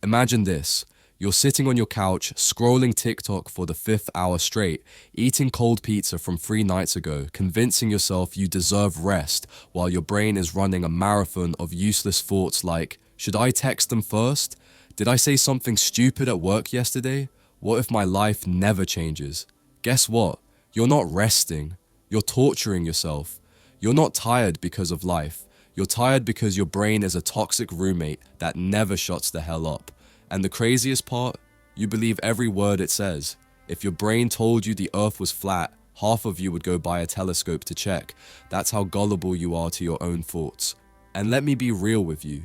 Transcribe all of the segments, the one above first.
Imagine this. You're sitting on your couch, scrolling TikTok for the 5th hour straight, eating cold pizza from 3 nights ago, convincing yourself you deserve rest while your brain is running a marathon of useless thoughts like, should I text them first? Did I say something stupid at work yesterday? What if my life never changes? Guess what? You're not resting. You're torturing yourself. You're not tired because of life. You're tired because your brain is a toxic roommate that never shuts the hell up. And the craziest part, you believe every word it says. If your brain told you the earth was flat, half of you would go buy a telescope to check. That's how gullible you are to your own thoughts. And let me be real with you.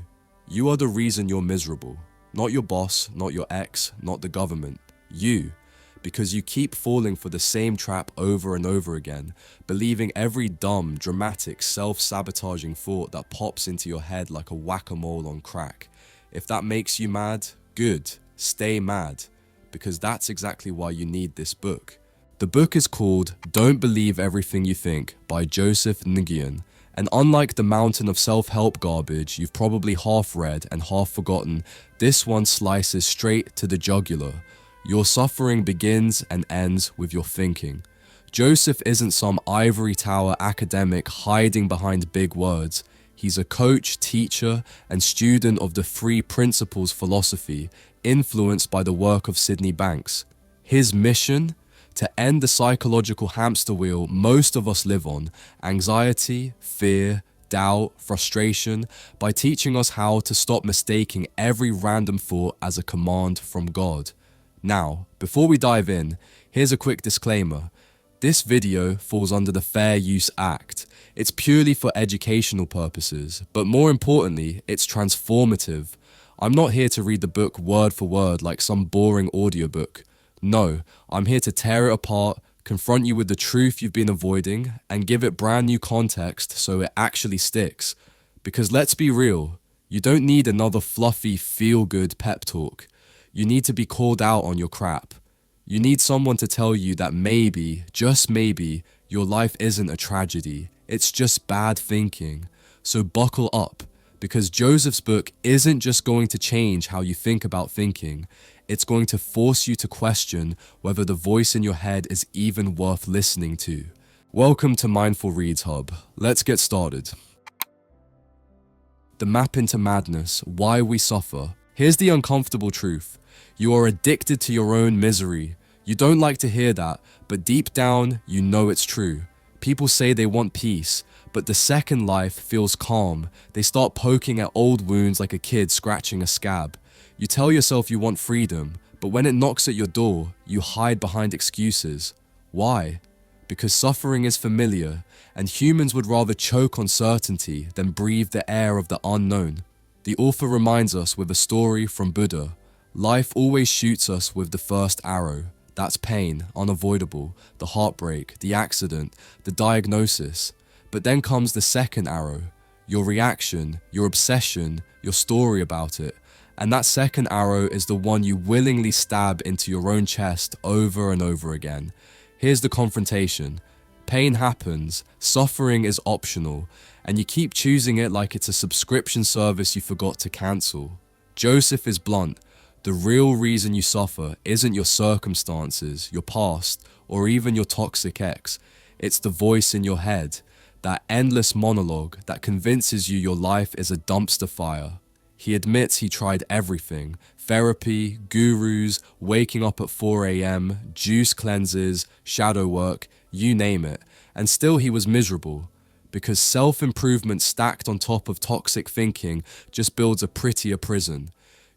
You are the reason you're miserable. Not your boss, not your ex, not the government. You. Because you keep falling for the same trap over and over again, believing every dumb, dramatic, self-sabotaging thought that pops into your head like a whack-a-mole on crack. If that makes you mad, good, stay mad, because that's exactly why you need this book. The book is called Don't Believe Everything You Think by Joseph Nguyen, and unlike the mountain of self-help garbage you've probably half read and half forgotten, this one slices straight to the jugular. Your suffering begins and ends with your thinking. Joseph isn't some ivory tower academic hiding behind big words. He's a coach, teacher, and student of the Three Principles philosophy, influenced by the work of Sydney Banks. His mission? To end the psychological hamster wheel most of us live on, anxiety, fear, doubt, frustration, by teaching us how to stop mistaking every random thought as a command from God. Now, before we dive in, here's a quick disclaimer. This video falls under the Fair Use Act. It's purely for educational purposes, but more importantly, it's transformative. I'm not here to read the book word for word like some boring audiobook. No, I'm here to tear it apart, confront you with the truth you've been avoiding, and give it brand new context so it actually sticks. Because let's be real, you don't need another fluffy, feel-good pep talk. You need to be called out on your crap. You need someone to tell you that maybe, just maybe, your life isn't a tragedy. It's just bad thinking. So buckle up, because Joseph's book isn't just going to change how you think about thinking. It's going to force you to question whether the voice in your head is even worth listening to. Welcome to Mindful Reads Hub. Let's get started. The map into madness, why we suffer. Here's the uncomfortable truth. You are addicted to your own misery. You don't like to hear that, but deep down, you know it's true. People say they want peace, but the second life feels calm. They start poking at old wounds like a kid scratching a scab. You tell yourself you want freedom, but when it knocks at your door, you hide behind excuses. Why? Because suffering is familiar, and humans would rather choke on certainty than breathe the air of the unknown. The author reminds us with a story from Buddha. Life always shoots us with the first arrow. That's pain, unavoidable, the heartbreak, the accident, the diagnosis. But then comes the second arrow, your reaction, your obsession, your story about it. And that second arrow is the one you willingly stab into your own chest over and over again. Here's the confrontation. Pain happens, suffering is optional, and you keep choosing it like it's a subscription service you forgot to cancel. Joseph is blunt. The real reason you suffer isn't your circumstances, your past, or even your toxic ex. It's the voice in your head, that endless monologue that convinces you your life is a dumpster fire. He admits he tried everything: therapy, gurus, waking up at 4 a.m., juice cleanses, shadow work, you name it, and still he was miserable. Because self-improvement stacked on top of toxic thinking just builds a prettier prison.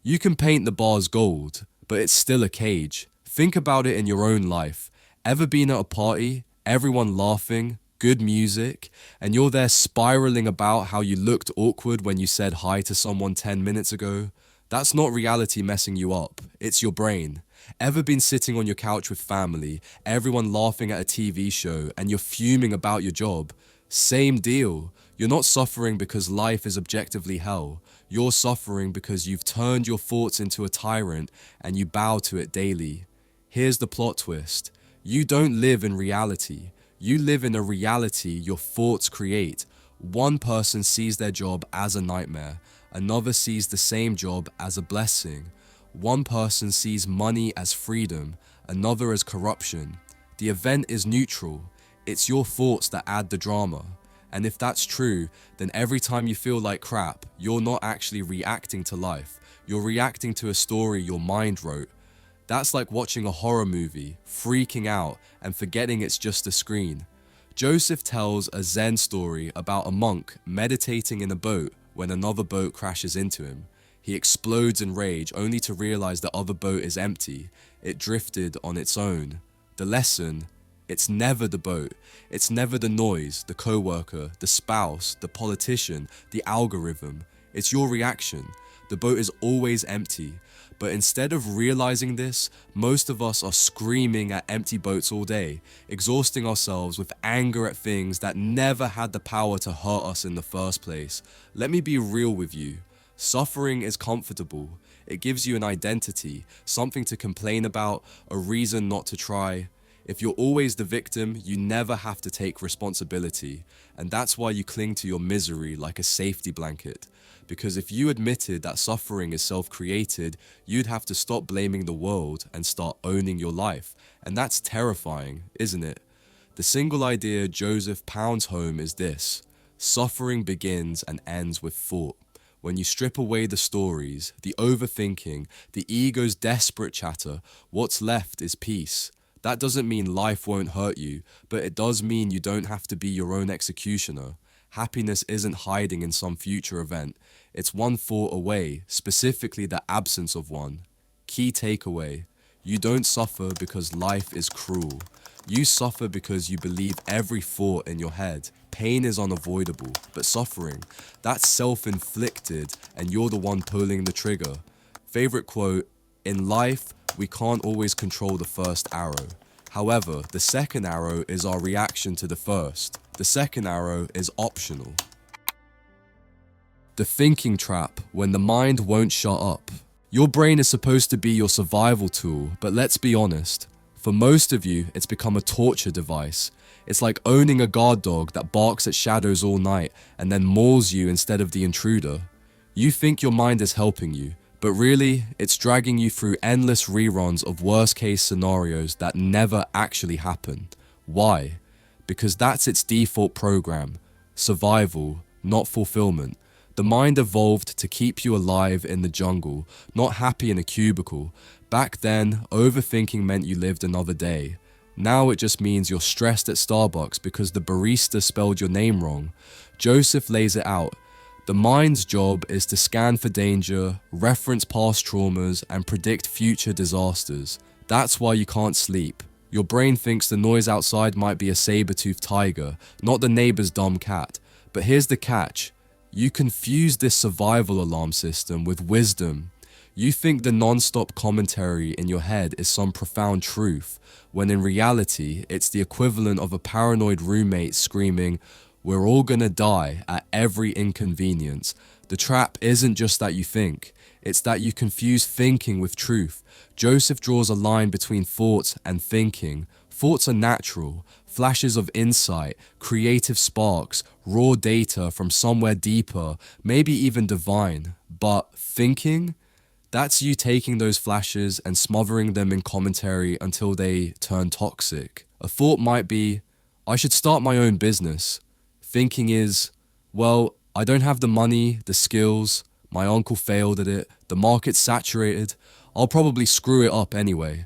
You can paint the bars gold, but it's still a cage. Think about it in your own life. Ever been at a party, everyone laughing, good music, and you're there spiraling about how you looked awkward when you said hi to someone 10 minutes ago? That's not reality messing you up, it's your brain. Ever been sitting on your couch with family, everyone laughing at a TV show, and you're fuming about your job? Same deal. You're not suffering because life is objectively hell. You're suffering because you've turned your thoughts into a tyrant and you bow to it daily. Here's the plot twist. You don't live in reality. You live in a reality your thoughts create. One person sees their job as a nightmare. Another sees the same job as a blessing. One person sees money as freedom, another as corruption. The event is neutral. It's your thoughts that add the drama. And if that's true, then every time you feel like crap, you're not actually reacting to life. You're reacting to a story your mind wrote. That's like watching a horror movie, freaking out, and forgetting it's just a screen. Joseph tells a Zen story about a monk meditating in a boat when another boat crashes into him. He explodes in rage only to realize the other boat is empty. It drifted on its own. The lesson: it's never the boat. It's never the noise, the coworker, the spouse, the politician, the algorithm. It's your reaction. The boat is always empty. But instead of realizing this, most of us are screaming at empty boats all day, exhausting ourselves with anger at things that never had the power to hurt us in the first place. Let me be real with you. Suffering is comfortable. It gives you an identity, something to complain about, a reason not to try. If you're always the victim, you never have to take responsibility. And that's why you cling to your misery like a safety blanket. Because if you admitted that suffering is self-created, you'd have to stop blaming the world and start owning your life. And that's terrifying, isn't it? The single idea Joseph pounds home is this: suffering begins and ends with thought. When you strip away the stories, the overthinking, the ego's desperate chatter, what's left is peace. That doesn't mean life won't hurt you, but it does mean you don't have to be your own executioner. Happiness isn't hiding in some future event. It's one thought away, specifically the absence of one. Key takeaway: you don't suffer because life is cruel. You suffer because you believe every thought in your head. Pain is unavoidable, but suffering, that's self-inflicted, and you're the one pulling the trigger. Favorite quote: in life, we can't always control the first arrow. However, the second arrow is our reaction to the first. The second arrow is optional. The thinking trap, when the mind won't shut up. Your brain is supposed to be your survival tool, but let's be honest. For most of you, it's become a torture device. It's like owning a guard dog that barks at shadows all night and then mauls you instead of the intruder. You think your mind is helping you, but really, it's dragging you through endless reruns of worst-case scenarios that never actually happened. Why? Because that's its default program: survival, not fulfillment. The mind evolved to keep you alive in the jungle, not happy in a cubicle. Back then, overthinking meant you lived another day. Now it just means you're stressed at Starbucks because the barista spelled your name wrong. Joseph lays it out. The mind's job is to scan for danger, reference past traumas, and predict future disasters. That's why you can't sleep. Your brain thinks the noise outside might be a saber-toothed tiger, not the neighbor's dumb cat. But here's the catch. You confuse this survival alarm system with wisdom. You think the non-stop commentary in your head is some profound truth, when in reality, it's the equivalent of a paranoid roommate screaming, "We're all gonna die," at every inconvenience. The trap isn't just that you think, it's that you confuse thinking with truth. Joseph draws a line between thoughts and thinking. Thoughts are natural, flashes of insight, creative sparks, raw data from somewhere deeper, maybe even divine. But thinking? That's you taking those flashes and smothering them in commentary until they turn toxic. A thought might be, "I should start my own business." Thinking is, "Well, I don't have the money, the skills, my uncle failed at it, the market's saturated, I'll probably screw it up anyway."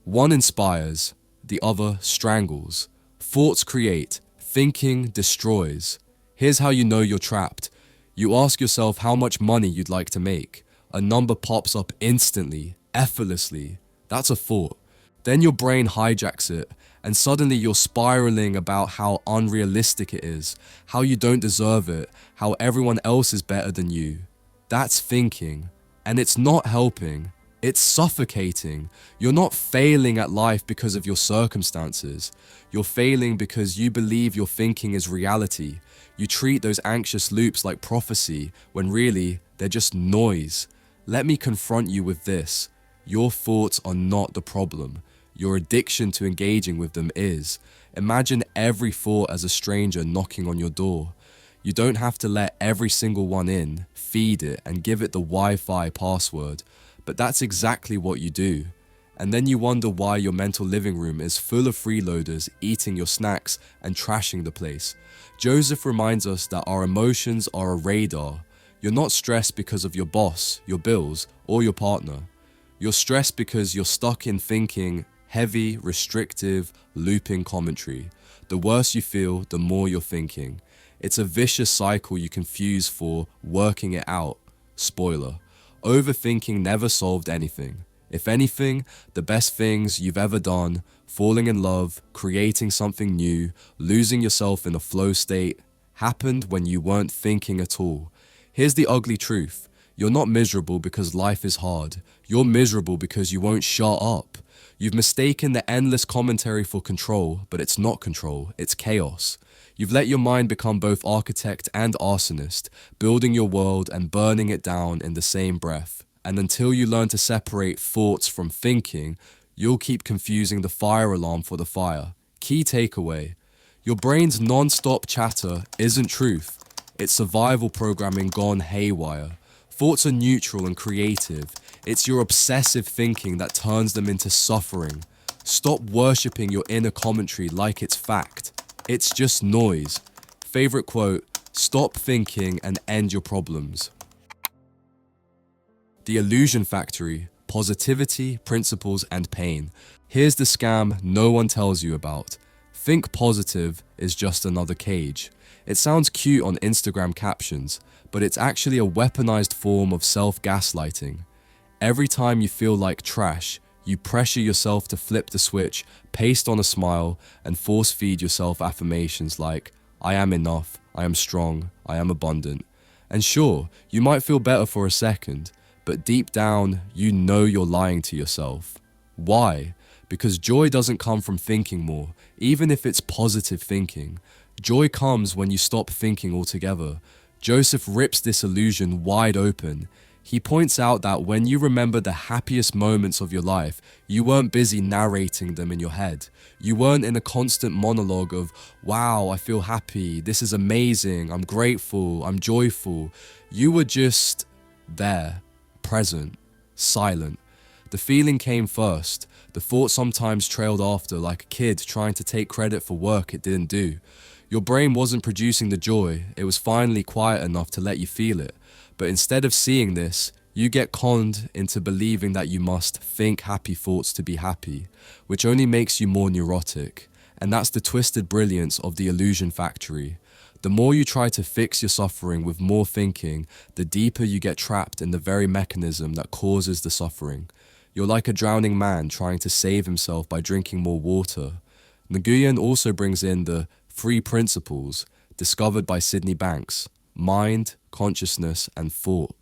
One inspires, the other strangles. Thoughts create, thinking destroys. Here's how you know you're trapped. You ask yourself how much money you'd like to make. A number pops up instantly, effortlessly. That's a thought. Then your brain hijacks it, and suddenly you're spiraling about how unrealistic it is, how you don't deserve it, how everyone else is better than you. That's thinking, and it's not helping. It's suffocating. You're not failing at life because of your circumstances. You're failing because you believe your thinking is reality. You treat those anxious loops like prophecy, when really, they're just noise. Let me confront you with this. Your thoughts are not the problem. Your addiction to engaging with them is. Imagine every thought as a stranger knocking on your door. You don't have to let every single one in, feed it, and give it the Wi-Fi password. but that's exactly what you do. And then you wonder why your mental living room is full of freeloaders eating your snacks and trashing the place. Joseph reminds us that our emotions are a radar. You're not stressed because of your boss, your bills, or your partner. You're stressed because you're stuck in thinking heavy, restrictive, looping commentary. The worse you feel, the more you're thinking. It's a vicious cycle you confuse for working it out. Spoiler: overthinking never solved anything. If anything, the best things you've ever done, falling in love, creating something new, losing yourself in a flow state, happened when you weren't thinking at all. Here's the ugly truth. You're not miserable because life is hard. You're miserable because you won't shut up. You've mistaken the endless commentary for control, but it's not control, it's chaos. You've let your mind become both architect and arsonist, building your world and burning it down in the same breath. And until you learn to separate thoughts from thinking, you'll keep confusing the fire alarm for the fire. Key takeaway: your brain's non-stop chatter isn't truth. It's survival programming gone haywire. Thoughts are neutral and creative. It's your obsessive thinking that turns them into suffering. Stop worshipping your inner commentary like it's fact. It's just noise. Favorite quote: stop thinking and end your problems. The Illusion Factory: Positivity, Principles, and Pain. Here's the scam no one tells you about. Think positive is just another cage. It sounds cute on Instagram captions, but it's actually a weaponized form of self-gaslighting. Every time you feel like trash, you pressure yourself to flip the switch, paste on a smile, and force-feed yourself affirmations like, I am enough, I am strong, I am abundant. And sure, you might feel better for a second, but deep down, you know you're lying to yourself. Why? Because joy doesn't come from thinking more, even if it's positive thinking. Joy comes when you stop thinking altogether. Joseph rips this illusion wide open. He points out that when you remember the happiest moments of your life, you weren't busy narrating them in your head. You weren't in a constant monologue of, wow, I feel happy, this is amazing, I'm grateful, I'm joyful. You were just there, present, silent. The feeling came first. The thought sometimes trailed after, like a kid trying to take credit for work it didn't do. Your brain wasn't producing the joy, it was finally quiet enough to let you feel it. But instead of seeing this, you get conned into believing that you must think happy thoughts to be happy, which only makes you more neurotic. And that's the twisted brilliance of the Illusion Factory. The more you try to fix your suffering with more thinking, the deeper you get trapped in the very mechanism that causes the suffering. You're like a drowning man trying to save himself by drinking more water. Nguyen also brings in the 3 principles discovered by Sydney Banks: mind, consciousness, and thought.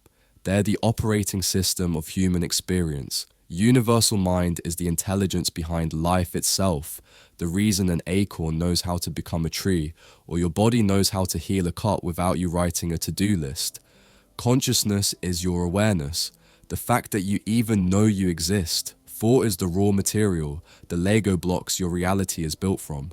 They're the operating system of human experience. Universal mind is the intelligence behind life itself. The reason an acorn knows how to become a tree, or your body knows how to heal a cut without you writing a to-do list. Consciousness is your awareness, the fact that you even know you exist. Thought is the raw material, the Lego blocks your reality is built from.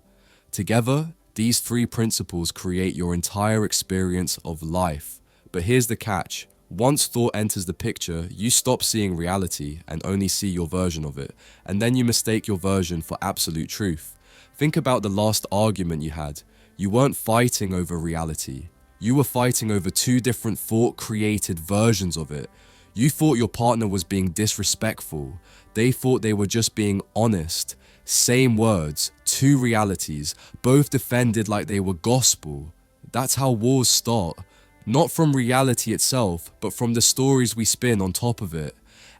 Together, these 3 principles create your entire experience of life. But here's the catch. Once thought enters the picture, you stop seeing reality and only see your version of it, and then you mistake your version for absolute truth. Think about the last argument you had. You weren't fighting over reality. You were fighting over 2 different thought-created versions of it. You thought your partner was being disrespectful. They thought they were just being honest. Same words, 2 realities, both defended like they were gospel. That's how wars start. Not from reality itself, but from the stories we spin on top of it.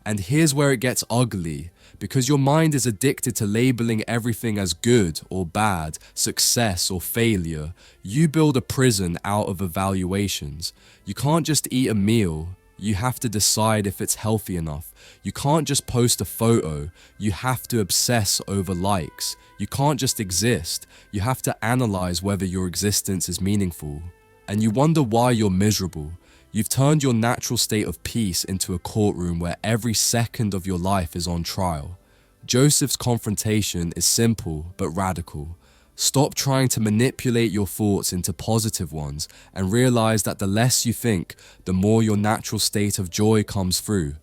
And here's where it gets ugly, because your mind is addicted to labeling everything as good or bad, success or failure. You build a prison out of evaluations. You can't just eat a meal. You have to decide if it's healthy enough. You can't just post a photo. You have to obsess over likes. You can't just exist. You have to analyze whether your existence is meaningful. And you wonder why you're miserable. You've turned your natural state of peace into a courtroom where every second of your life is on trial. Joseph's confrontation is simple but radical. Stop trying to manipulate your thoughts into positive ones and realize that the less you think, the more your natural state of joy comes through.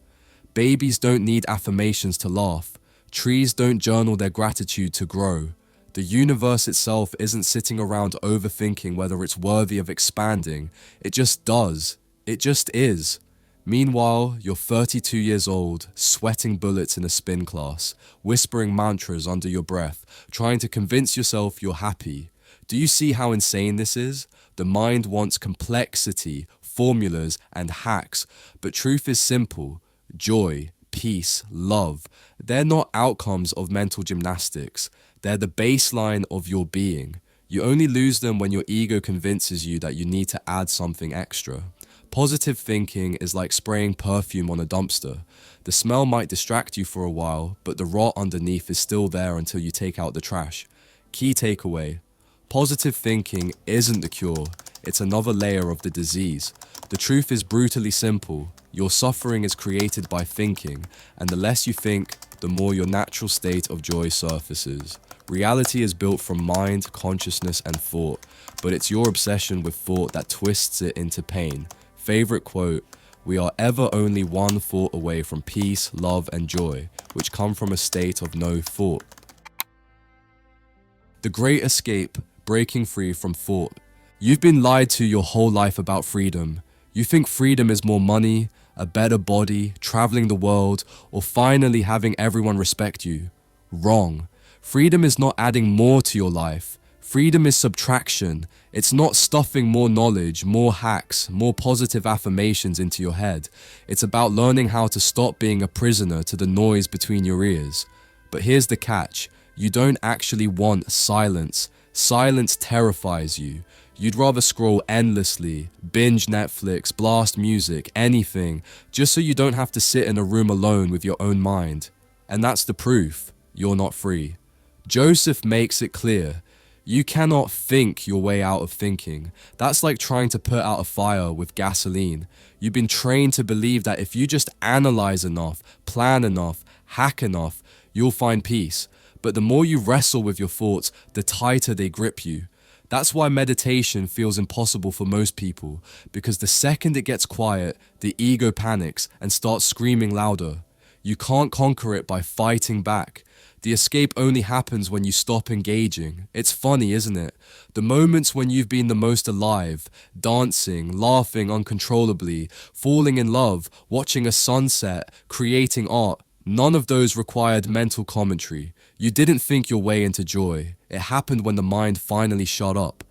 Babies don't need affirmations to laugh. Trees don't journal their gratitude to grow. The universe itself isn't sitting around overthinking whether it's worthy of expanding. It just does. It just is. Meanwhile, you're 32 years old, sweating bullets in a spin class, whispering mantras under your breath, trying to convince yourself you're happy. Do you see how insane this is? The mind wants complexity, formulas, and hacks, but truth is simple. Joy, peace, love, they're not outcomes of mental gymnastics. They're the baseline of your being. You only lose them when your ego convinces you that you need to add something extra. Positive thinking is like spraying perfume on a dumpster. The smell might distract you for a while, but the rot underneath is still there until you take out the trash. Key takeaway: positive thinking isn't the cure, it's another layer of the disease. The truth is brutally simple. Your suffering is created by thinking, and the less you think, the more your natural state of joy surfaces. Reality is built from mind, consciousness, and thought, but it's your obsession with thought that twists it into pain. Favorite quote: "We are ever only one thought away from peace, love, and joy, which come from a state of no thought." The Great Escape: breaking free from thought. You've been lied to your whole life about freedom. You think freedom is more money, a better body, traveling the world, or finally having everyone respect you. Wrong. Freedom is not adding more to your life. Freedom is subtraction. It's not stuffing more knowledge, more hacks, more positive affirmations into your head. It's about learning how to stop being a prisoner to the noise between your ears. But here's the catch. You don't actually want silence. Silence terrifies you. You'd rather scroll endlessly, binge Netflix, blast music, anything, just so you don't have to sit in a room alone with your own mind. And that's the proof. You're not free. Joseph makes it clear. You cannot think your way out of thinking. That's like trying to put out a fire with gasoline. You've been trained to believe that if you just analyze enough, plan enough, hack enough, you'll find peace. But the more you wrestle with your thoughts, the tighter they grip you. That's why meditation feels impossible for most people, because the second it gets quiet, the ego panics and starts screaming louder. You can't conquer it by fighting back. The escape only happens when you stop engaging. It's funny, isn't it? The moments when you've been the most alive, dancing, laughing uncontrollably, falling in love, watching a sunset, creating art, none of those required mental commentary. You didn't think your way into joy. It happened when the mind finally shut up.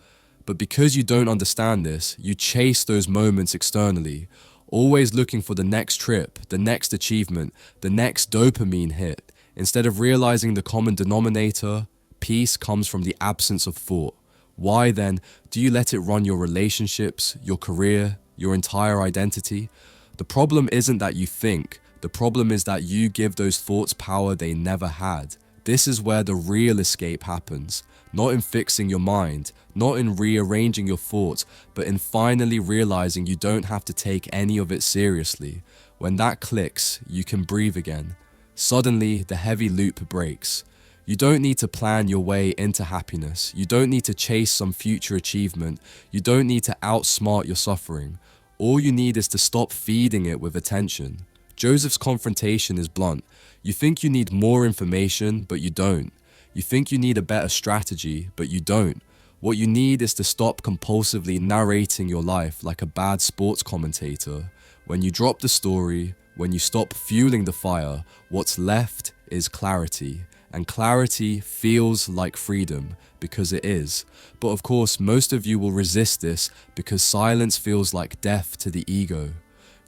But because you don't understand this, you chase those moments externally, always looking for the next trip, the next achievement, the next dopamine hit. Instead of realizing the common denominator, peace comes from the absence of thought. Why then do you let it run your relationships, your career, your entire identity? The problem isn't that you think. The problem is that you give those thoughts power they never had. This is where the real escape happens. Not in fixing your mind, not in rearranging your thoughts, but in finally realizing you don't have to take any of it seriously. When that clicks, you can breathe again. Suddenly, the heavy loop breaks. You don't need to plan your way into happiness. You don't need to chase some future achievement. You don't need to outsmart your suffering. All you need is to stop feeding it with attention. Joseph's confrontation is blunt. You think you need more information, but you don't. You think you need a better strategy, but you don't. What you need is to stop compulsively narrating your life like a bad sports commentator. When you drop the story, when you stop fueling the fire, what's left is clarity. And clarity feels like freedom, because it is. But of course, most of you will resist this because silence feels like death to the ego.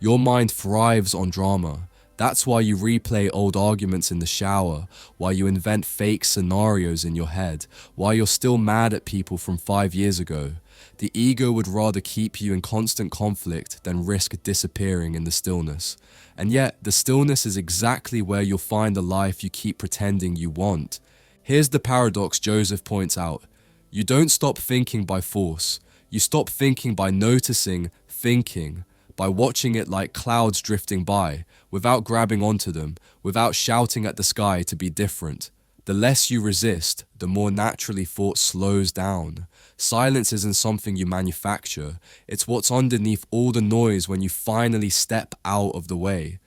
Your mind thrives on drama. That's why you replay old arguments in the shower, why you invent fake scenarios in your head, why you're still mad at people from 5 years ago. The ego would rather keep you in constant conflict than risk disappearing in the stillness. And yet, the stillness is exactly where you'll find the life you keep pretending you want. Here's the paradox Joseph points out. You don't stop thinking by force. You stop thinking by noticing thinking, by watching it like clouds drifting by, without grabbing onto them, without shouting at the sky to be different. The less you resist, the more naturally thought slows down. Silence isn't something you manufacture. It's what's underneath all the noise when you finally step out of the way.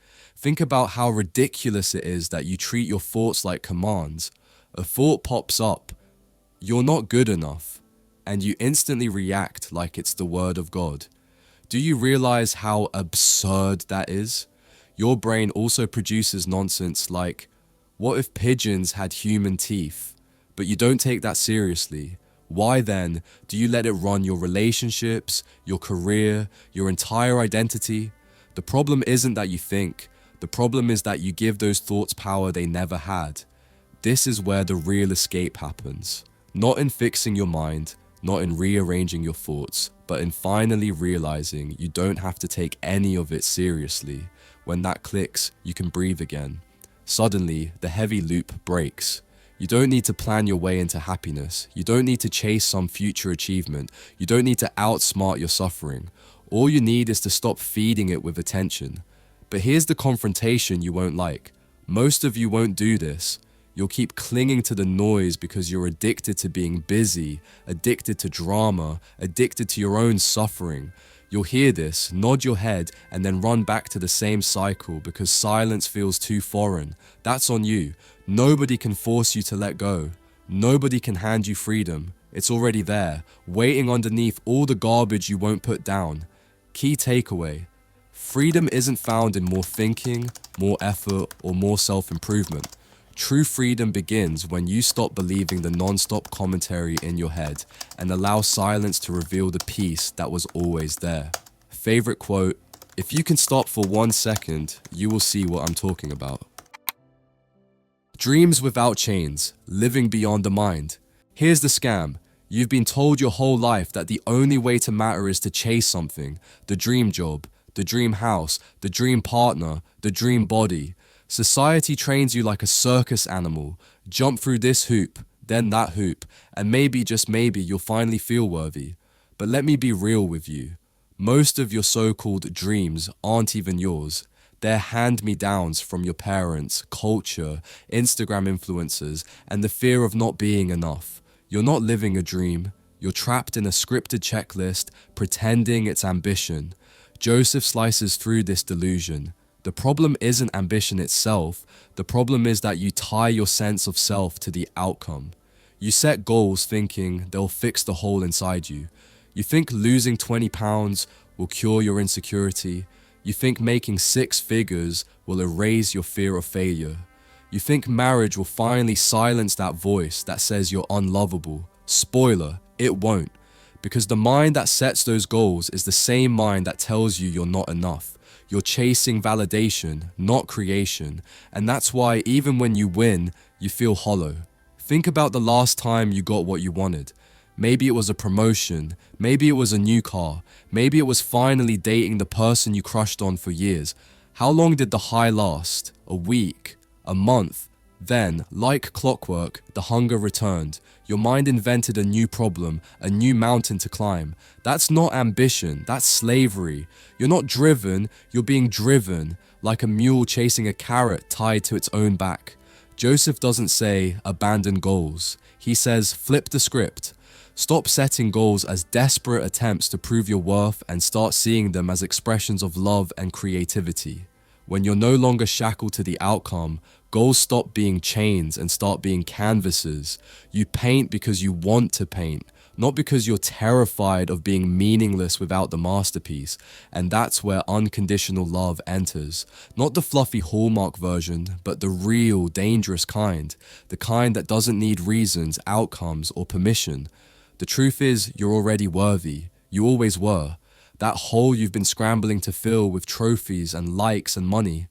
Think about how ridiculous it is that you treat your thoughts like commands. A thought pops up, "You're not good enough," and you instantly react like it's the word of God. Do you realize how absurd that is? Your brain also produces nonsense like, "What if pigeons had human teeth?" But you don't take that seriously. Why then do you let it run your relationships, your career, your entire identity? The problem isn't that you think. The problem is that you give those thoughts power they never had. This is where the real escape happens. Not in fixing your mind, not in rearranging your thoughts, but in finally realizing you don't have to take any of it seriously. When that clicks, you can breathe again. Suddenly, the heavy loop breaks. You don't need to plan your way into happiness. You don't need to chase some future achievement. You don't need to outsmart your suffering. All you need is to stop feeding it with attention. But here's the confrontation you won't like. Most of you won't do this. You'll keep clinging to the noise because you're addicted to being busy, addicted to drama, addicted to your own suffering. You'll hear this, nod your head, and then run back to the same cycle because silence feels too foreign. That's on you. Nobody can force you to let go. Nobody can hand you freedom. It's already there, waiting underneath all the garbage you won't put down. Key takeaway: freedom isn't found in more thinking, more effort, or more self-improvement. True freedom begins when you stop believing the non-stop commentary in your head and allow silence to reveal the peace that was always there. Favorite quote: "If you can stop for 1 second, you will see what I'm talking about." Dreams without chains, living beyond the mind. Here's the scam. You've been told your whole life that the only way to matter is to chase something: the dream job, the dream house, the dream partner, the dream body. Society trains you like a circus animal. Jump through this hoop, then that hoop, and maybe, just maybe, you'll finally feel worthy. But let me be real with you. Most of your so-called dreams aren't even yours. They're hand-me-downs from your parents, culture, Instagram influencers, and the fear of not being enough. You're not living a dream. You're trapped in a scripted checklist, pretending it's ambition. Joseph slices through this delusion. The problem isn't ambition itself. The problem is that you tie your sense of self to the outcome. You set goals thinking they'll fix the hole inside you. You think losing 20 pounds will cure your insecurity. You think making 6 figures will erase your fear of failure. You think marriage will finally silence that voice that says you're unlovable. Spoiler, it won't. Because the mind that sets those goals is the same mind that tells you you're not enough. You're chasing validation, not creation, and that's why even when you win, you feel hollow. Think about the last time you got what you wanted. Maybe it was a promotion, maybe it was a new car, maybe it was finally dating the person you crushed on for years. How long did the high last? A week? A month? Then, like clockwork, the hunger returned. Your mind invented a new problem, a new mountain to climb. That's not ambition, that's slavery. You're not driven, you're being driven, like a mule chasing a carrot tied to its own back. Joseph doesn't say, abandon goals. He says, flip the script. Stop setting goals as desperate attempts to prove your worth and start seeing them as expressions of love and creativity. When you're no longer shackled to the outcome, goals stop being chains and start being canvases. You paint because you want to paint, not because you're terrified of being meaningless without the masterpiece. And that's where unconditional love enters. Not the fluffy Hallmark version, but the real, dangerous kind. The kind that doesn't need reasons, outcomes, or permission. The truth is, you're already worthy. You always were. That hole you've been scrambling to fill with trophies and likes and money.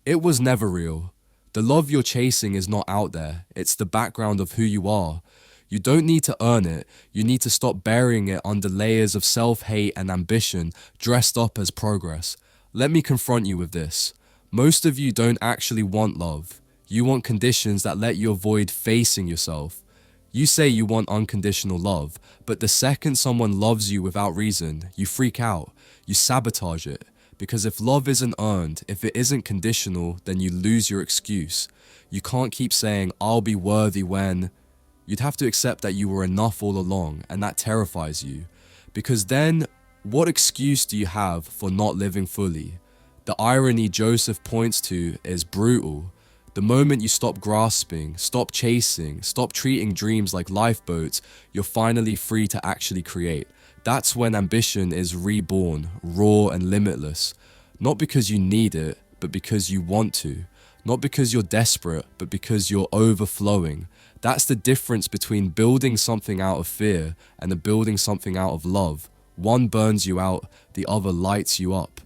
It was never real. The love you're chasing is not out there. It's the background of who you are. You don't need to earn it. You need to stop burying it under layers of self-hate and ambition dressed up as progress. Let me confront you with this. Most of you don't actually want love. You want conditions that let you avoid facing yourself. You say you want unconditional love, but the second someone loves you without reason, you freak out. You sabotage it. Because if love isn't earned, if it isn't conditional, then you lose your excuse. You can't keep saying, I'll be worthy when... You'd have to accept that you were enough all along, and that terrifies you. Because then, what excuse do you have for not living fully? The irony Joseph points to is brutal. The moment you stop grasping, stop chasing, stop treating dreams like lifeboats, you're finally free to actually create. That's when ambition is reborn, raw and limitless. Not because you need it, but because you want to. Not because you're desperate, but because you're overflowing. That's the difference between building something out of fear and the building something out of love. One burns you out, the other lights you up.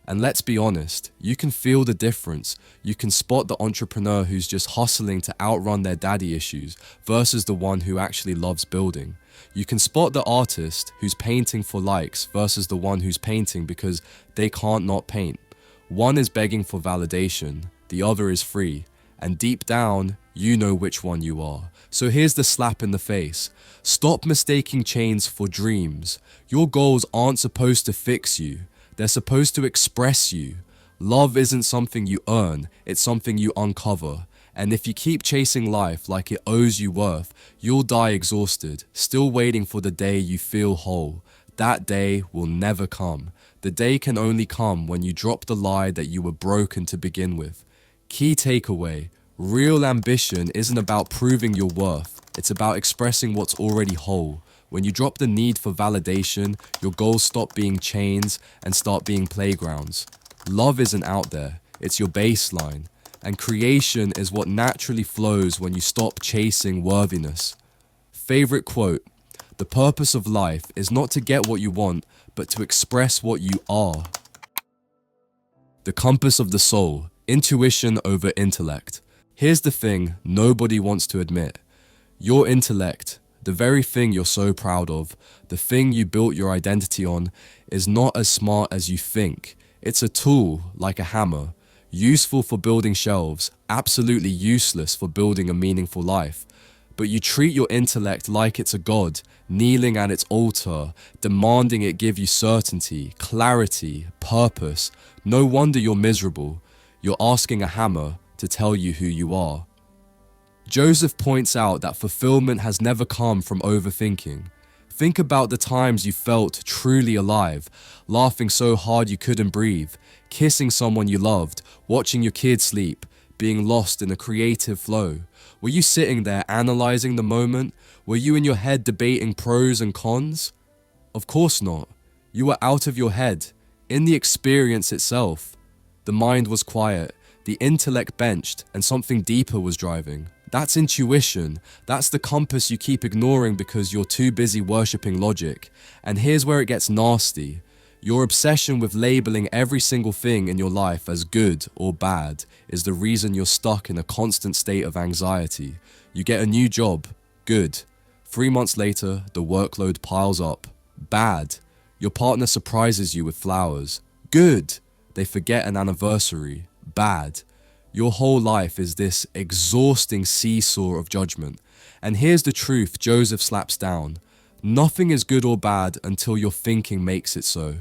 And let's be honest, you can feel the difference. You can spot the entrepreneur who's just hustling to outrun their daddy issues versus the one who actually loves building. You can spot the artist who's painting for likes versus the one who's painting because they can't not paint. One is begging for validation, the other is free. And deep down, you know which one you are. So here's the slap in the face. Stop mistaking chains for dreams. Your goals aren't supposed to fix you. They're supposed to express you. Love isn't something you earn, it's something you uncover. And if you keep chasing life like it owes you worth, you'll die exhausted, still waiting for the day you feel whole. That day will never come. The day can only come when you drop the lie that you were broken to begin with. Key takeaway, real ambition isn't about proving your worth, it's about expressing what's already whole. When you drop the need for validation, your goals stop being chains and start being playgrounds. Love isn't out there, it's your baseline. And creation is what naturally flows when you stop chasing worthiness. Favorite quote, the purpose of life is not to get what you want, but to express what you are. The compass of the soul, intuition over intellect. Here's the thing nobody wants to admit. Your intellect, the very thing you're so proud of, the thing you built your identity on, is not as smart as you think. It's a tool, like a hammer, useful for building shelves, absolutely useless for building a meaningful life. But you treat your intellect like it's a god, kneeling at its altar, demanding it give you certainty, clarity, purpose. No wonder you're miserable. You're asking a hammer to tell you who you are. Joseph points out that fulfillment has never come from overthinking. Think about the times you felt truly alive, laughing so hard you couldn't breathe, kissing someone you loved, watching your kids sleep, being lost in a creative flow. Were you sitting there analyzing the moment? Were you in your head debating pros and cons? Of course not. You were out of your head, in the experience itself. The mind was quiet, the intellect benched, and something deeper was driving. That's intuition. That's the compass you keep ignoring because you're too busy worshipping logic. And here's where it gets nasty. Your obsession with labeling every single thing in your life as good or bad is the reason you're stuck in a constant state of anxiety. You get a new job, good. 3 months later, the workload piles up, bad. Your partner surprises you with flowers, good. They forget an anniversary, bad. Your whole life is this exhausting seesaw of judgment. And here's the truth Joseph slaps down. Nothing is good or bad until your thinking makes it so.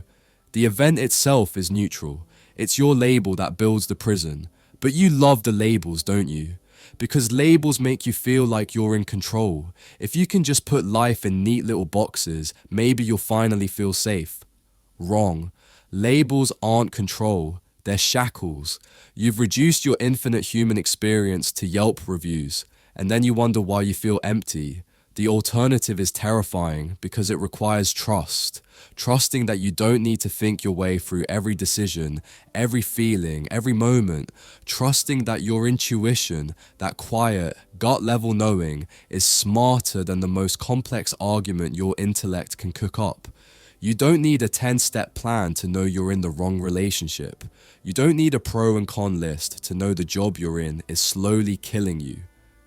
The event itself is neutral. It's your label that builds the prison. But you love the labels, don't you? Because labels make you feel like you're in control. If you can just put life in neat little boxes, maybe you'll finally feel safe. Wrong. Labels aren't control. They're shackles. You've reduced your infinite human experience to Yelp reviews, and then you wonder why you feel empty. The alternative is terrifying because it requires trust. Trusting that you don't need to think your way through every decision, every feeling, every moment. Trusting that your intuition, that quiet, gut-level knowing, is smarter than the most complex argument your intellect can cook up. You don't need a 10-step plan to know you're in the wrong relationship. You don't need a pro and con list to know the job you're in is slowly killing you.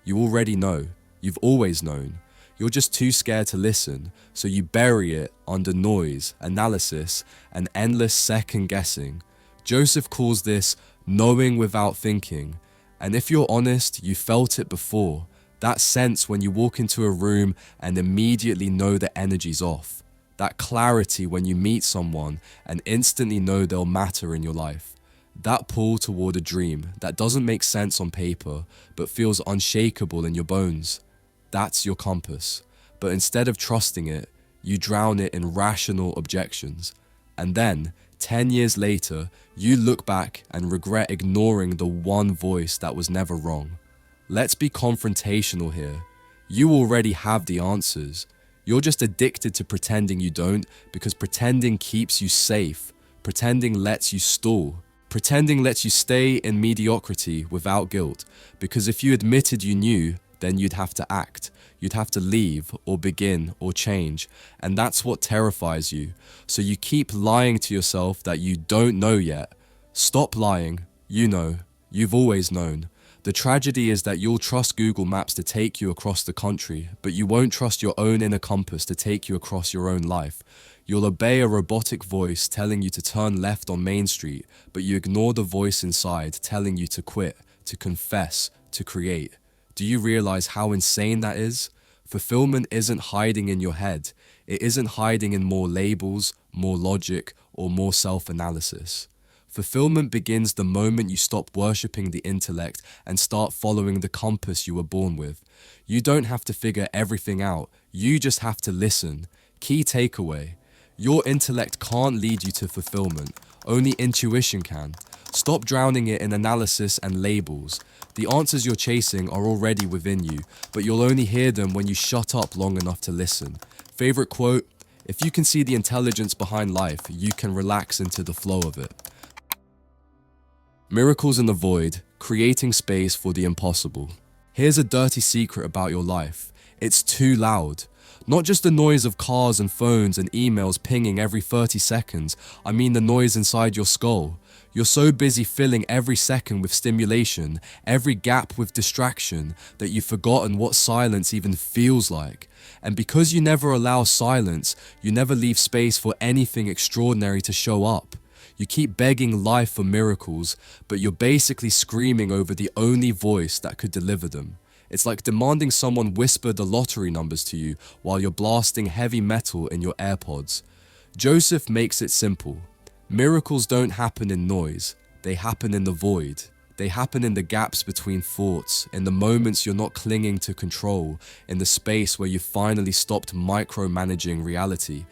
You already know. You've always known. You're just too scared to listen, so you bury it under noise, analysis, and endless second guessing. Joseph calls this knowing without thinking. And if you're honest, you felt it before. That sense when you walk into a room and immediately know the energy's off. That clarity when you meet someone and instantly know they'll matter in your life. That pull toward a dream that doesn't make sense on paper, but feels unshakable in your bones. That's your compass. But instead of trusting it, you drown it in rational objections. And then, 10 years later, you look back and regret ignoring the one voice that was never wrong. Let's be confrontational here. You already have the answers. You're just addicted to pretending you don't because pretending keeps you safe. Pretending lets you stall. Pretending lets you stay in mediocrity without guilt, because if you admitted you knew, then you'd have to act. You'd have to leave or begin or change, and that's what terrifies you. So you keep lying to yourself that you don't know yet. Stop lying. You know. You've always known. The tragedy is that you'll trust Google Maps to take you across the country, but you won't trust your own inner compass to take you across your own life. You'll obey a robotic voice telling you to turn left on Main Street, but you ignore the voice inside telling you to quit, to confess, to create. Do you realize how insane that is? Fulfillment isn't hiding in your head. It isn't hiding in more labels, more logic, or more self-analysis. Fulfillment begins the moment you stop worshipping the intellect and start following the compass you were born with. You don't have to figure everything out. You just have to listen. Key takeaway. Your intellect can't lead you to fulfillment. Only intuition can. Stop drowning it in analysis and labels. The answers you're chasing are already within you, but you'll only hear them when you shut up long enough to listen. Favorite quote? If you can see the intelligence behind life, you can relax into the flow of it. Miracles in the void, creating space for the impossible. Here's a dirty secret about your life. It's too loud. Not just the noise of cars and phones and emails pinging every 30 seconds, I mean the noise inside your skull. You're so busy filling every second with stimulation, every gap with distraction, that you've forgotten what silence even feels like. And because you never allow silence, you never leave space for anything extraordinary to show up. You keep begging life for miracles, but you're basically screaming over the only voice that could deliver them. It's like demanding someone whisper the lottery numbers to you while you're blasting heavy metal in your AirPods. Joseph makes it simple. Miracles don't happen in noise. They happen in the void. They happen in the gaps between thoughts, in the moments you're not clinging to control, in the space where you finally stopped micromanaging reality.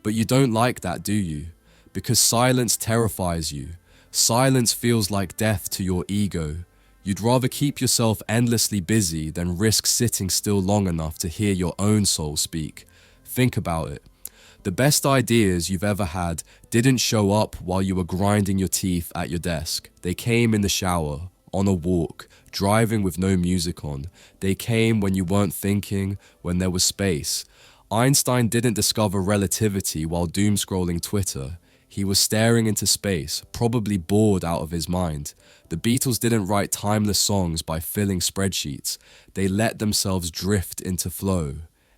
But you don't like that, do you? Because silence terrifies you. Silence feels like death to your ego. You'd rather keep yourself endlessly busy than risk sitting still long enough to hear your own soul speak. Think about it. The best ideas you've ever had didn't show up while you were grinding your teeth at your desk. They came in the shower, on a walk, driving with no music on. They came when you weren't thinking, when there was space. Einstein didn't discover relativity while doom scrolling Twitter. He was staring into space, probably bored out of his mind. The Beatles didn't write timeless songs by filling spreadsheets. They let themselves drift into flow.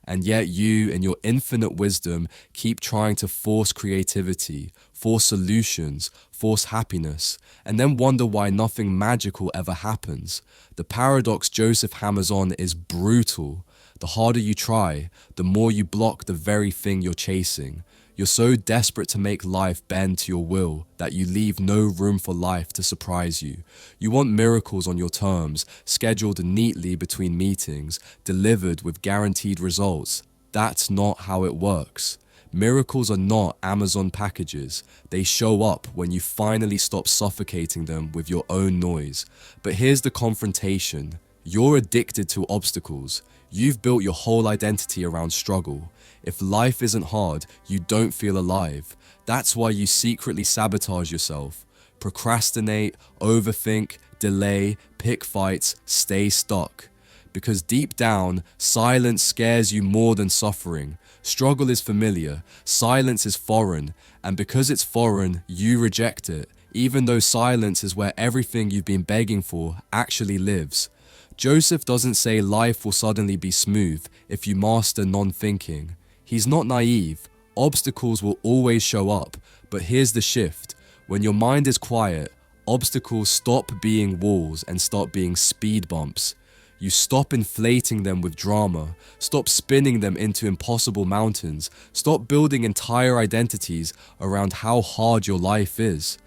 And yet you, in your infinite wisdom, keep trying to force creativity, force solutions, force happiness, and then wonder why nothing magical ever happens. The paradox Joseph hammers on is brutal. The harder you try, the more you block the very thing you're chasing. You're so desperate to make life bend to your will that you leave no room for life to surprise you. You want miracles on your terms, scheduled neatly between meetings, delivered with guaranteed results. That's not how it works. Miracles are not Amazon packages. They show up when you finally stop suffocating them with your own noise. But here's the confrontation. You're addicted to obstacles. You've built your whole identity around struggle. If life isn't hard, you don't feel alive. That's why you secretly sabotage yourself. Procrastinate, overthink, delay, pick fights, stay stuck. Because deep down, silence scares you more than suffering. Struggle is familiar, silence is foreign, and because it's foreign, you reject it, even though silence is where everything you've been begging for actually lives. Joseph doesn't say life will suddenly be smooth if you master non-thinking. He's not naive. Obstacles will always show up, but here's the shift. When your mind is quiet, obstacles stop being walls and start being speed bumps. You stop inflating them with drama, stop spinning them into impossible mountains, stop building entire identities around how hard your life is.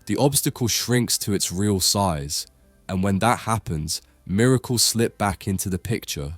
The obstacle shrinks to its real size, and when that happens, miracles slip back into the picture.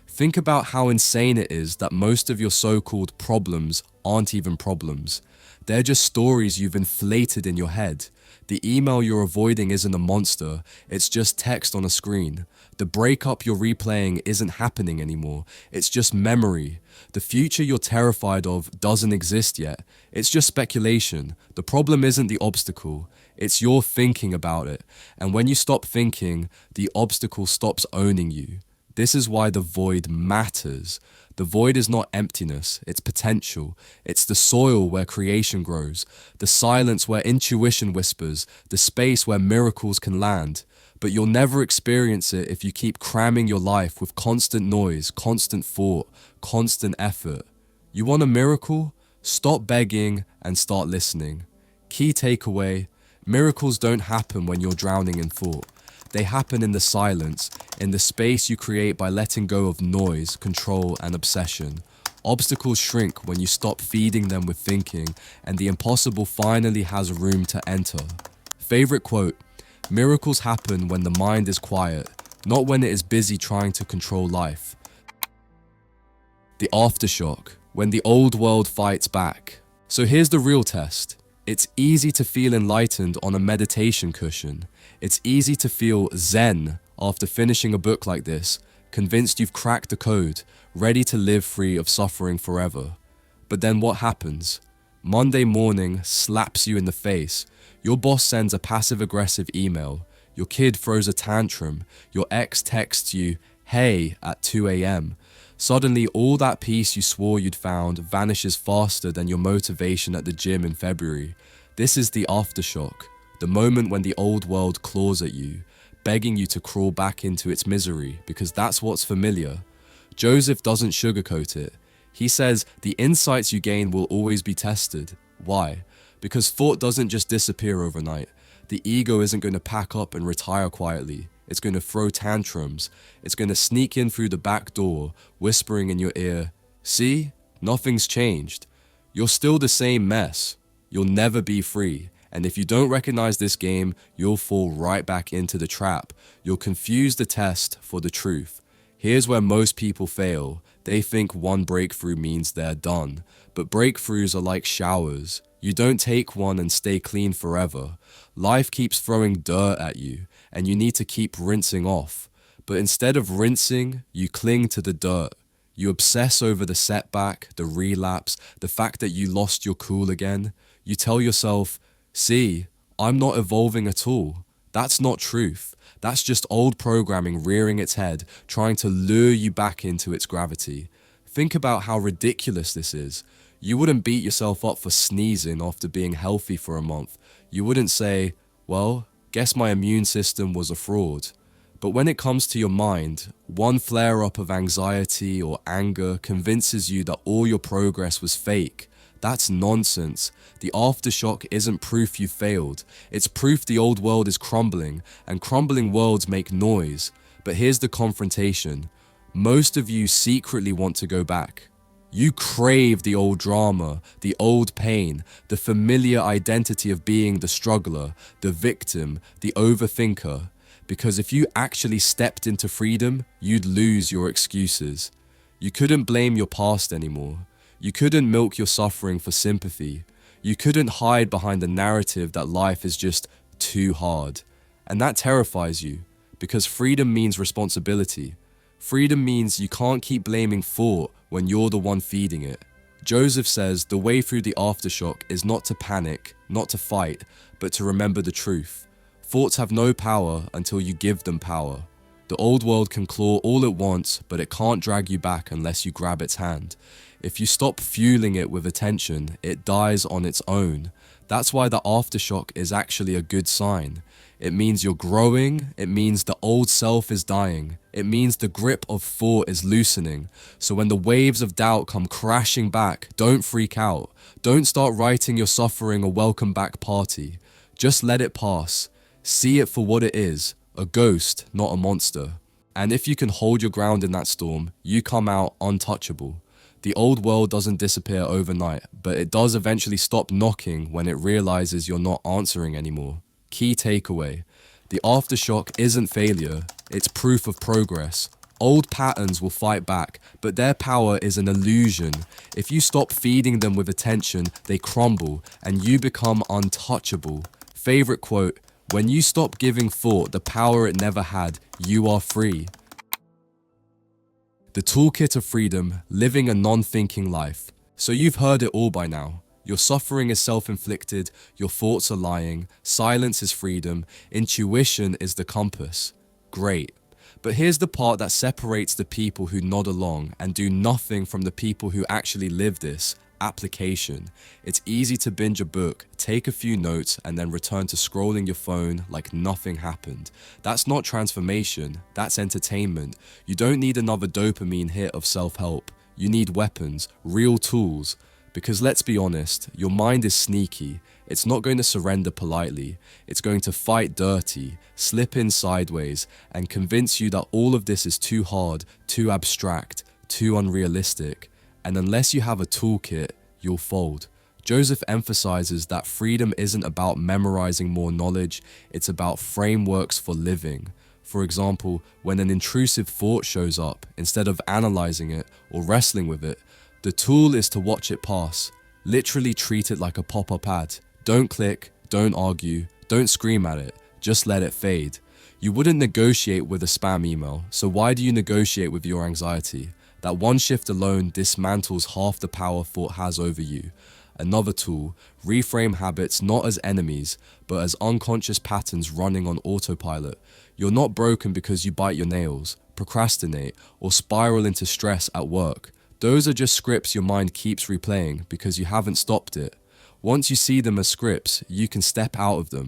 Think about how insane it is that most of your so-called problems aren't even problems. They're just stories you've inflated in your head. The email you're avoiding isn't a monster, it's just text on a screen. The breakup you're replaying isn't happening anymore, it's just memory. The future you're terrified of doesn't exist yet, it's just speculation. The problem isn't the obstacle, it's your thinking about it. And when you stop thinking, the obstacle stops owning you. This is why the void matters. The void is not emptiness, it's potential. It's the soil where creation grows, the silence where intuition whispers, the space where miracles can land. But you'll never experience it if you keep cramming your life with constant noise, constant thought, constant effort. You want a miracle? Stop begging and start listening. Key takeaway: miracles don't happen when you're drowning in thought. They happen in the silence, in the space you create by letting go of noise, control, and obsession. Obstacles shrink when you stop feeding them with thinking, and the impossible finally has room to enter. Favorite quote: miracles happen when the mind is quiet, not when it is busy trying to control life. The aftershock, when the old world fights back. So here's the real test. It's easy to feel enlightened on a meditation cushion. It's easy to feel zen after finishing a book like this, convinced you've cracked the code, ready to live free of suffering forever. But then what happens? Monday morning slaps you in the face. Your boss sends a passive-aggressive email. Your kid throws a tantrum. Your ex texts you, "Hey," at 2 a.m. Suddenly, all that peace you swore you'd found vanishes faster than your motivation at the gym in February. This is the aftershock, the moment when the old world claws at you, begging you to crawl back into its misery, because that's what's familiar. Joseph doesn't sugarcoat it. He says the insights you gain will always be tested. Why? Because thought doesn't just disappear overnight. The ego isn't going to pack up and retire quietly. It's going to throw tantrums. It's going to sneak in through the back door, whispering in your ear, "See? Nothing's changed. You're still the same mess. You'll never be free. And if you don't recognize this game, you'll fall right back into the trap. You'll confuse the test for the truth." Here's where most people fail. They think one breakthrough means they're done. But breakthroughs are like showers. You don't take one and stay clean forever. Life keeps throwing dirt at you, and you need to keep rinsing off. But instead of rinsing, you cling to the dirt. You obsess over the setback, the relapse, the fact that you lost your cool again. You tell yourself, "See, I'm not evolving at all." That's not truth. That's just old programming rearing its head, trying to lure you back into its gravity. Think about how ridiculous this is. You wouldn't beat yourself up for sneezing after being healthy for a month. You wouldn't say, "Well, guess my immune system was a fraud." But when it comes to your mind, one flare-up of anxiety or anger convinces you that all your progress was fake. That's nonsense. The aftershock isn't proof you failed. It's proof the old world is crumbling, and crumbling worlds make noise. But here's the confrontation. Most of you secretly want to go back. You crave the old drama, the old pain, the familiar identity of being the struggler, the victim, the overthinker. Because if you actually stepped into freedom, you'd lose your excuses. You couldn't blame your past anymore. You couldn't milk your suffering for sympathy. You couldn't hide behind the narrative that life is just too hard. And that terrifies you, because freedom means responsibility. Freedom means you can't keep blaming thought when you're the one feeding it. Joseph says the way through the aftershock is not to panic, not to fight, but to remember the truth. Thoughts have no power until you give them power. The old world can claw all it wants, but it can't drag you back unless you grab its hand. If you stop fueling it with attention, it dies on its own. That's why the aftershock is actually a good sign. It means you're growing, it means the old self is dying, it means the grip of thought is loosening. So when the waves of doubt come crashing back, don't freak out. Don't start writing your suffering a welcome back party. Just let it pass. See it for what it is, a ghost, not a monster. And if you can hold your ground in that storm, you come out untouchable. The old world doesn't disappear overnight, but it does eventually stop knocking when it realizes you're not answering anymore. Key takeaway: the aftershock isn't failure, it's proof of progress. Old patterns will fight back, but their power is an illusion. If you stop feeding them with attention, they crumble, and you become untouchable. Favorite quote: when you stop giving thought the power it never had, you are free. The toolkit of freedom, living a non-thinking life. So you've heard it all by now. Your suffering is self-inflicted, your thoughts are lying, silence is freedom, intuition is the compass. Great. But here's the part that separates the people who nod along and do nothing from the people who actually live this: application. It's easy to binge a book, take a few notes, and then return to scrolling your phone like nothing happened. That's not transformation, that's entertainment. You don't need another dopamine hit of self-help. You need weapons, real tools. Because let's be honest, your mind is sneaky. It's not going to surrender politely. It's going to fight dirty, slip in sideways, and convince you that all of this is too hard, too abstract, too unrealistic. And unless you have a toolkit, you'll fold. Joseph emphasizes that freedom isn't about memorizing more knowledge, it's about frameworks for living. For example, when an intrusive thought shows up, instead of analyzing it or wrestling with it, the tool is to watch it pass. Literally treat it like a pop-up ad. Don't click, don't argue, don't scream at it, just let it fade. You wouldn't negotiate with a spam email, so why do you negotiate with your anxiety? That one shift alone dismantles half the power thought has over you. Another tool: reframe habits not as enemies, but as unconscious patterns running on autopilot. You're not broken because you bite your nails, procrastinate, or spiral into stress at work. Those are just scripts your mind keeps replaying because you haven't stopped it. Once you see them as scripts, you can step out of them.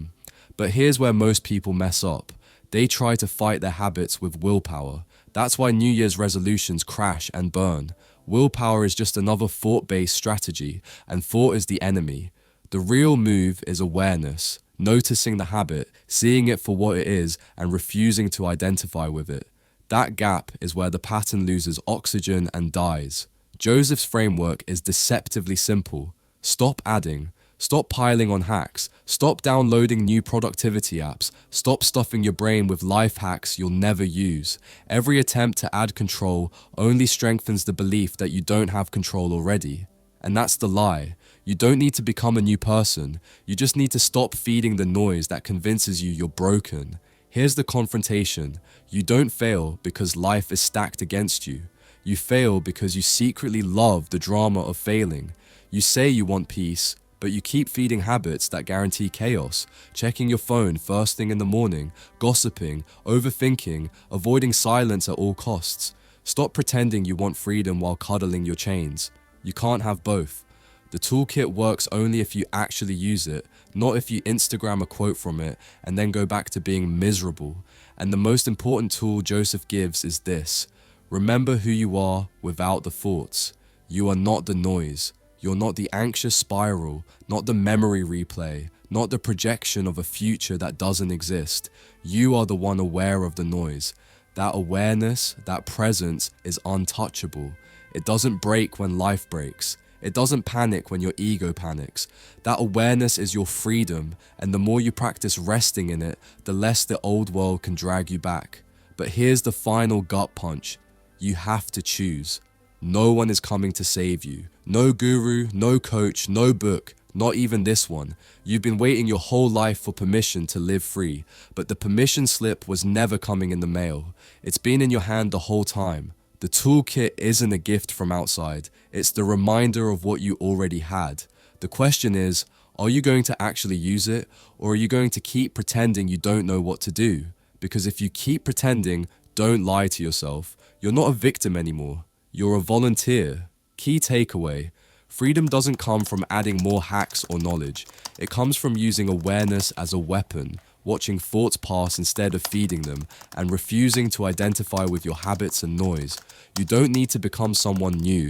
But here's where most people mess up. They try to fight their habits with willpower. That's why New Year's resolutions crash and burn. Willpower is just another thought-based strategy, and thought is the enemy. The real move is awareness, noticing the habit, seeing it for what it is, and refusing to identify with it. That gap is where the pattern loses oxygen and dies. Joseph's framework is deceptively simple. Stop adding. Stop piling on hacks. Stop downloading new productivity apps. Stop stuffing your brain with life hacks you'll never use. Every attempt to add control only strengthens the belief that you don't have control already. And that's the lie. You don't need to become a new person. You just need to stop feeding the noise that convinces you you're broken. Here's the confrontation. You don't fail because life is stacked against you. You fail because you secretly love the drama of failing. You say you want peace, but you keep feeding habits that guarantee chaos, checking your phone first thing in the morning, gossiping, overthinking, avoiding silence at all costs. Stop pretending you want freedom while cuddling your chains. You can't have both. The toolkit works only if you actually use it, not if you Instagram a quote from it and then go back to being miserable. And the most important tool Joseph gives is this: remember who you are without the thoughts. You are not the noise. You're not the anxious spiral, not the memory replay, not the projection of a future that doesn't exist. You are the one aware of the noise. That awareness, that presence is untouchable. It doesn't break when life breaks. It doesn't panic when your ego panics. That awareness is your freedom, and the more you practice resting in it, the less the old world can drag you back. But here's the final gut punch. You have to choose. No one is coming to save you. No guru, no coach, no book, not even this one. You've been waiting your whole life for permission to live free, but the permission slip was never coming in the mail. It's been in your hand the whole time. The toolkit isn't a gift from outside. It's the reminder of what you already had. The question is, are you going to actually use it, or are you going to keep pretending you don't know what to do? Because if you keep pretending, don't lie to yourself. You're not a victim anymore. You're a volunteer. Key takeaway: freedom doesn't come from adding more hacks or knowledge. It comes from using awareness as a weapon, watching thoughts pass instead of feeding them, and refusing to identify with your habits and noise. You don't need to become someone new.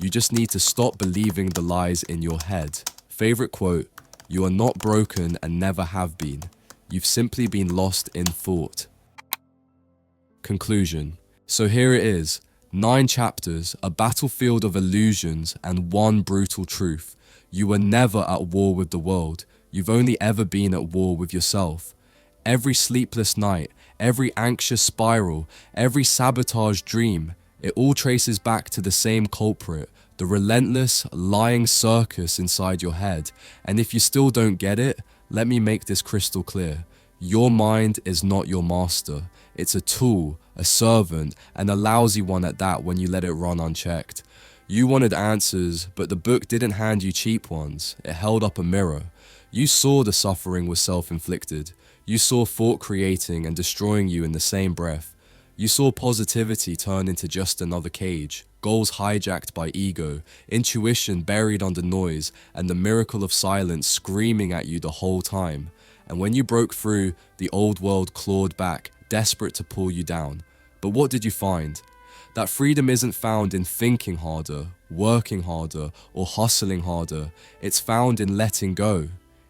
You just need to stop believing the lies in your head. Favorite quote: you are not broken and never have been. You've simply been lost in thought. Conclusion. So here it is. 9 chapters, a battlefield of illusions, and one brutal truth. You were never at war with the world. You've only ever been at war with yourself. Every sleepless night, every anxious spiral, every sabotage dream, it all traces back to the same culprit, the relentless, lying circus inside your head. And if you still don't get it, let me make this crystal clear. Your mind is not your master. It's a tool, a servant, and a lousy one at that when you let it run unchecked. You wanted answers, but the book didn't hand you cheap ones. It held up a mirror. You saw the suffering was self-inflicted. You saw thought creating and destroying you in the same breath. You saw positivity turn into just another cage, goals hijacked by ego, intuition buried under noise, and the miracle of silence screaming at you the whole time. And when you broke through, the old world clawed back, desperate to pull you down. But what did you find? That freedom isn't found in thinking harder, working harder, or hustling harder. It's found in letting go,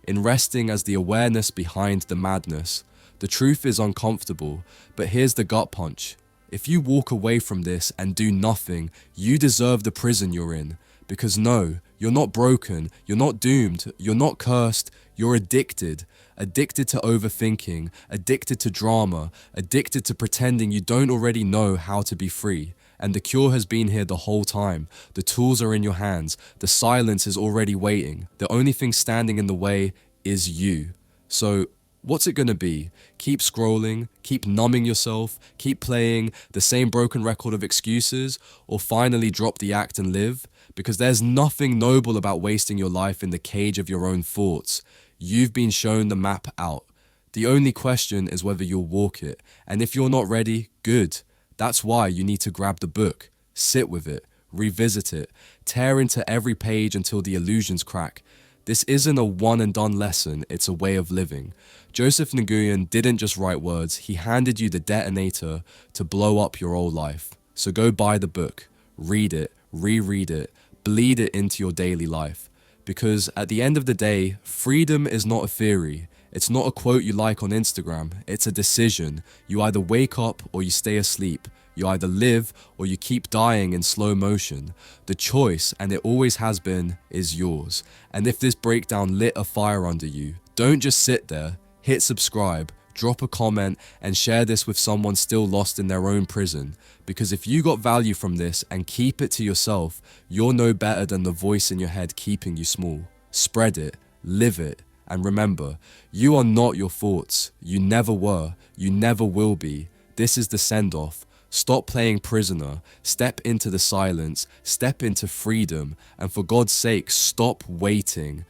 in resting as the awareness behind the madness. The truth is uncomfortable, but here's the gut punch. If you walk away from this and do nothing, you deserve the prison you're in. Because no, you're not broken, you're not doomed, you're not cursed, you're addicted. Addicted to overthinking, addicted to drama, addicted to pretending you don't already know how to be free. And the cure has been here the whole time. The tools are in your hands. The silence is already waiting. The only thing standing in the way is you. So what's it gonna be? Keep scrolling, keep numbing yourself, keep playing the same broken record of excuses, or finally drop the act and live? Because there's nothing noble about wasting your life in the cage of your own thoughts. You've been shown the map out. The only question is whether you'll walk it. And if you're not ready, good. That's why you need to grab the book, sit with it, revisit it, tear into every page until the illusions crack. This isn't a one and done lesson, it's a way of living. Joseph Nguyen didn't just write words, he handed you the detonator to blow up your old life. So go buy the book, read it, reread it, bleed it into your daily life. Because at the end of the day, freedom is not a theory. It's not a quote you like on Instagram. It's a decision. You either wake up or you stay asleep. You either live or you keep dying in slow motion. The choice, and it always has been, is yours. And if this breakdown lit a fire under you, don't just sit there. Hit subscribe, drop a comment, and share this with someone still lost in their own prison. Because if you got value from this and keep it to yourself, you're no better than the voice in your head keeping you small. Spread it, live it, and remember, you are not your thoughts. You never were, you never will be. This is the send-off. Stop playing prisoner, step into the silence, step into freedom, and for God's sake, stop waiting.